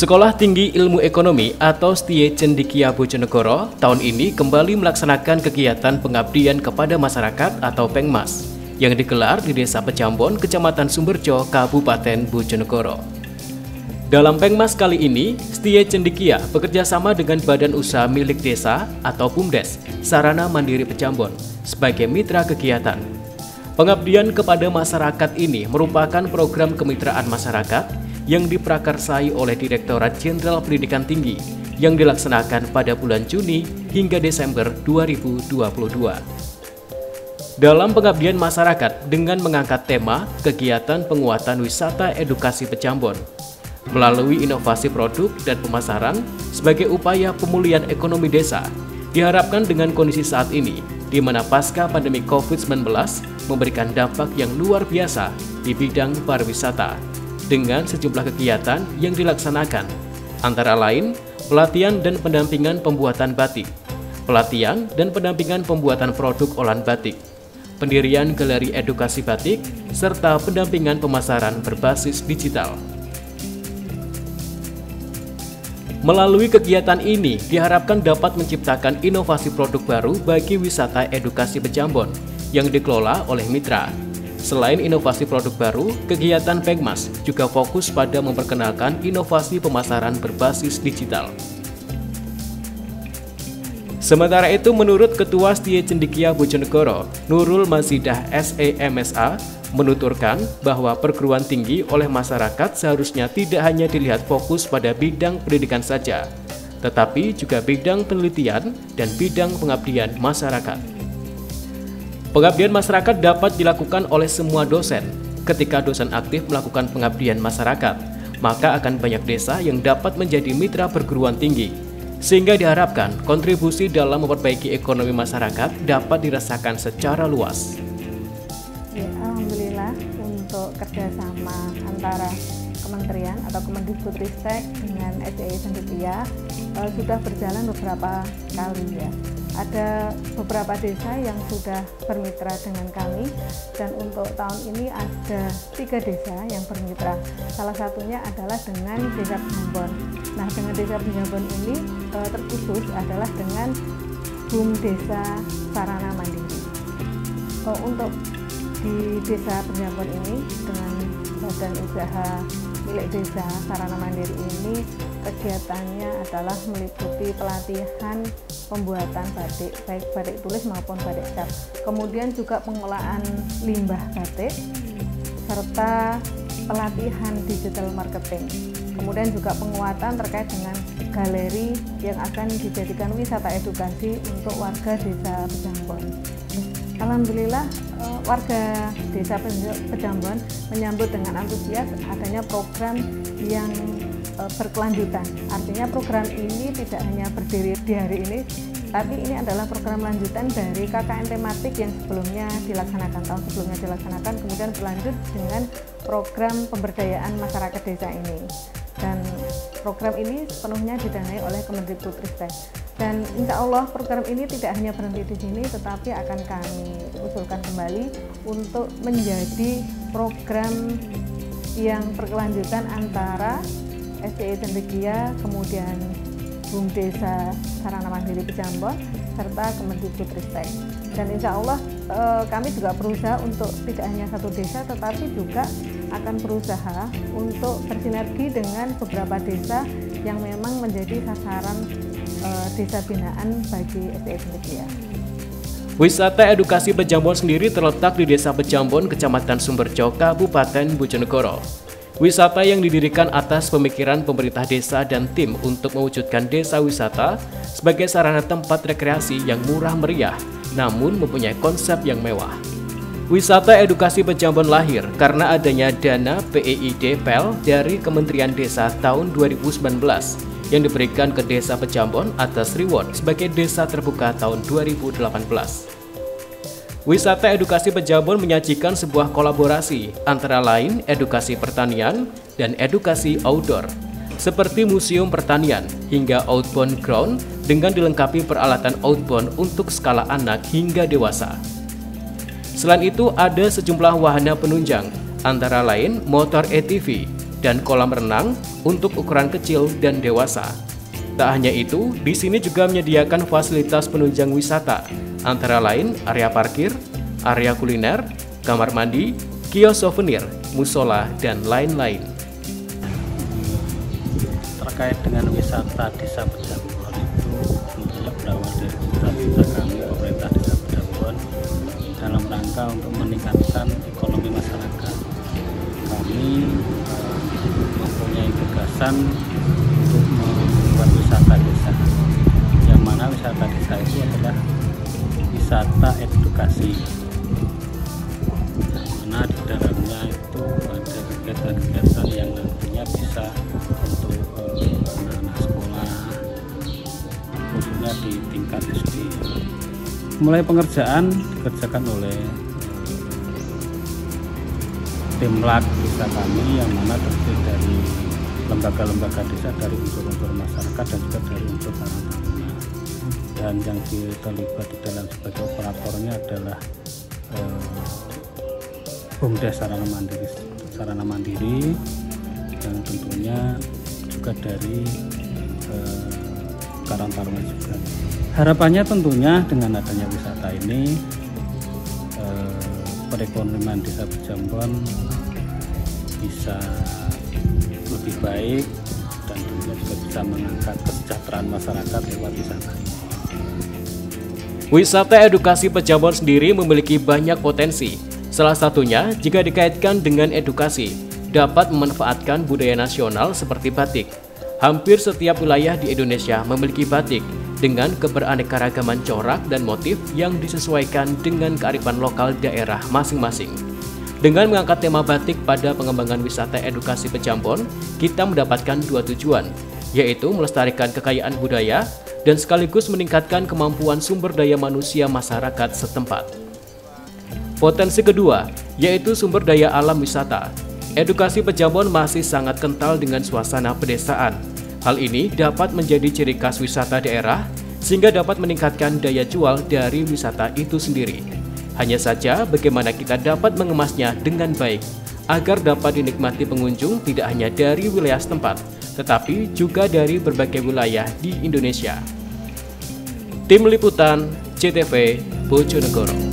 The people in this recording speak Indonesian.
Sekolah Tinggi Ilmu Ekonomi atau STIE Cendekia Bojonegoro tahun ini kembali melaksanakan kegiatan pengabdian kepada masyarakat atau Pengmas yang digelar di Desa Pejambon, Kecamatan Sumberjo, Kabupaten Bojonegoro. Dalam Pengmas kali ini, STIE Cendekia bekerja sama dengan Badan Usaha Milik Desa atau BUMDes, Sarana Mandiri Pejambon, sebagai mitra kegiatan. Pengabdian kepada masyarakat ini merupakan program kemitraan masyarakat yang diprakarsai oleh Direktorat Jenderal Pendidikan Tinggi yang dilaksanakan pada bulan Juni hingga Desember 2022. Dalam pengabdian masyarakat dengan mengangkat tema kegiatan penguatan wisata edukasi Pejambon melalui inovasi produk dan pemasaran sebagai upaya pemulihan ekonomi desa, diharapkan dengan kondisi saat ini di mana pasca pandemi COVID-19 memberikan dampak yang luar biasa di bidang pariwisata dengan sejumlah kegiatan yang dilaksanakan, antara lain pelatihan dan pendampingan pembuatan batik, pelatihan dan pendampingan pembuatan produk olahan batik, pendirian galeri edukasi batik, serta pendampingan pemasaran berbasis digital. Melalui kegiatan ini diharapkan dapat menciptakan inovasi produk baru bagi wisata edukasi Pejambon yang dikelola oleh mitra. Selain inovasi produk baru, kegiatan Pengmas juga fokus pada memperkenalkan inovasi pemasaran berbasis digital. Sementara itu, menurut Ketua STIE Cendekia Bojonegoro, Nurul Mazidah SEMSA, menuturkan bahwa perguruan tinggi oleh masyarakat seharusnya tidak hanya dilihat fokus pada bidang pendidikan saja, tetapi juga bidang penelitian dan bidang pengabdian masyarakat. Pengabdian masyarakat dapat dilakukan oleh semua dosen. Ketika dosen aktif melakukan pengabdian masyarakat, maka akan banyak desa yang dapat menjadi mitra perguruan tinggi, sehingga diharapkan kontribusi dalam memperbaiki ekonomi masyarakat dapat dirasakan secara luas. Ya, alhamdulillah untuk kerjasama antara Kementerian atau Kemendikbudristek dengan STIE Cendekia sudah berjalan beberapa kali ya. Ada beberapa desa yang sudah bermitra dengan kami, dan untuk tahun ini ada 3 desa yang bermitra. Salah satunya adalah dengan Desa Pejambon. Nah, dengan Desa Pejambon ini terkhusus adalah dengan BUMDes Sarana Mandiri. Untuk di Desa Pejambon ini dengan Badan Usaha Milik Desa Sarana Mandiri ini kegiatannya adalah meliputi pelatihan pembuatan batik, baik batik tulis maupun batik cap. Kemudian juga pengolahan limbah batik serta pelatihan digital marketing. Kemudian juga penguatan terkait dengan galeri yang akan dijadikan wisata edukasi untuk warga Desa Pejambon. Alhamdulillah warga Desa Pejambon menyambut dengan antusias adanya program yang berkelanjutan. Artinya program ini tidak hanya berdiri di hari ini, tapi ini adalah program lanjutan dari KKN tematik yang sebelumnya dilaksanakan, tahun sebelumnya dilaksanakan, kemudian berlanjut dengan program pemberdayaan masyarakat desa ini. Dan program ini sepenuhnya didanai oleh Kemendikbudristek. Dan insya Allah program ini tidak hanya berhenti di sini, tetapi akan kami usulkan kembali untuk menjadi program yang berkelanjutan antara STIE Cendekia, kemudian BUMDes Sarana Mandiri Pejambon, serta Kemendikbudristek. Dan insya Allah kami juga berusaha untuk tidak hanya satu desa, tetapi juga akan berusaha untuk bersinergi dengan beberapa desa yang memang menjadi sasaran desa binaan bagi STIE Cendekia. Wisata edukasi Pejambon sendiri terletak di Desa Pejambon, Kecamatan Sumberjo, Kabupaten Bojonegoro. Wisata yang didirikan atas pemikiran pemerintah desa dan tim untuk mewujudkan desa wisata sebagai sarana tempat rekreasi yang murah meriah, namun mempunyai konsep yang mewah. Wisata edukasi Pejambon lahir karena adanya dana PEID PEL dari Kementerian Desa tahun 2019 yang diberikan ke Desa Pejambon atas reward sebagai desa terbuka tahun 2018. Wisata edukasi Pejambon menyajikan sebuah kolaborasi antara lain edukasi pertanian dan edukasi outdoor, seperti museum pertanian hingga outbound ground dengan dilengkapi peralatan outbound untuk skala anak hingga dewasa. Selain itu ada sejumlah wahana penunjang, antara lain motor ATV, dan kolam renang untuk ukuran kecil dan dewasa. Tak hanya itu, di sini juga menyediakan fasilitas penunjang wisata, antara lain area parkir, area kuliner, kamar mandi, kios souvenir, musola, dan lain-lain. Terkait dengan wisata Desa Pejambon itu tentunya berawal dari cita-cita kami pemerintah Desa Pejambon dalam rangka untuk meningkatkan ekonomi masyarakat. Kami mempunyai gagasan untuk membuat wisata desa, yang mana wisata desa itu adalah wisata edukasi, mana di dalamnya itu ada kegiatan-kegiatan yang nantinya bisa untuk anak-anak sekolah, khususnya di tingkat SD. Mulai pengerjaan dikerjakan oleh tim LAG desa kami, yang mana terdiri dari lembaga-lembaga desa, dari unsur-unsur masyarakat dan juga dari unsur Karang Taruna. Dan yang terlibat di dalam sebagai operatornya adalah BUMDes sarana mandiri yang tentunya juga dari Karang Taruna juga. Harapannya tentunya dengan adanya wisata ini perekonomian Desa Pejambon bisa lebih baik dan juga bisa mengangkat kesejahteraan masyarakat lewat wisata ini. Wisata edukasi Pejambon sendiri memiliki banyak potensi. Salah satunya jika dikaitkan dengan edukasi, dapat memanfaatkan budaya nasional seperti batik. Hampir setiap wilayah di Indonesia memiliki batik dengan keberaneka-ragaman corak dan motif yang disesuaikan dengan kearifan lokal daerah masing-masing. Dengan mengangkat tema batik pada pengembangan wisata edukasi Pejambon, kita mendapatkan dua tujuan, yaitu melestarikan kekayaan budaya dan sekaligus meningkatkan kemampuan sumber daya manusia masyarakat setempat. Potensi kedua, yaitu sumber daya alam wisata. Edukasi Pejambon masih sangat kental dengan suasana pedesaan. Hal ini dapat menjadi ciri khas wisata daerah, sehingga dapat meningkatkan daya jual dari wisata itu sendiri. Hanya saja bagaimana kita dapat mengemasnya dengan baik, agar dapat dinikmati pengunjung tidak hanya dari wilayah setempat, tetapi juga dari berbagai wilayah di Indonesia. Tim Liputan CTV Bojonegoro.